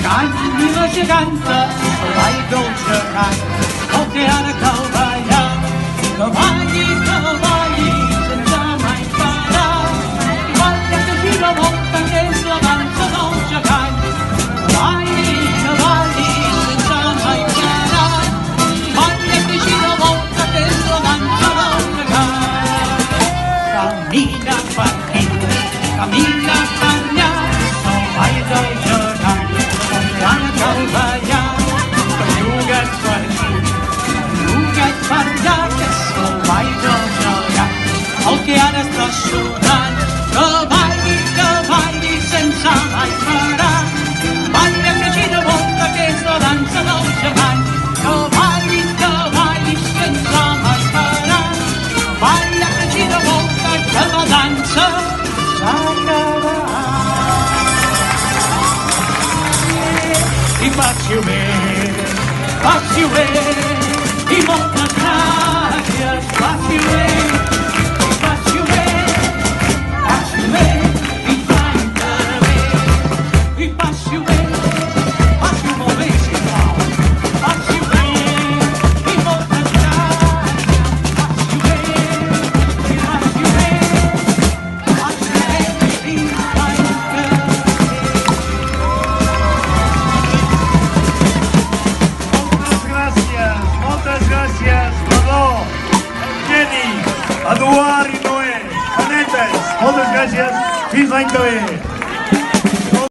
Canyi la geganta, cavall dolçegant, el que ara cal ballar. Cavalli, cavalli, sense mai parar. Balla que gira volta, que és la dansa del gegant. Cavalli, cavalli, sense mai parar. Balla que gira volta, que és la dansa del gegant. Camina per aquí, camina per allà, cavall del gegant, el que ara cal ballar. Belluguet per aquí, belluguet per allà, que és el ball del gegant, el que ara està sonant. Cavalli, cavalli, sense mai parar. Balla que gira volta, que és la dansa del gegant. Cavalli, cavalli, sense mai parar. Balla que gira volta, que la dansa s'ha acabat. I passi-ho bé, i moltes gràcies, passi-ho bé, i passi-ho bé, fins l'any que ve. I passi-ho bé, passi-ho molt bé, sisplau, passi-ho bé, i moltes gràcies, passi-ho bé, i passi-ho bé, fins l'any que ve. Moltes gràcies, Badó, Geni, Eduard i Noé, Canetes, moltes gràcies, fins l'any que ve.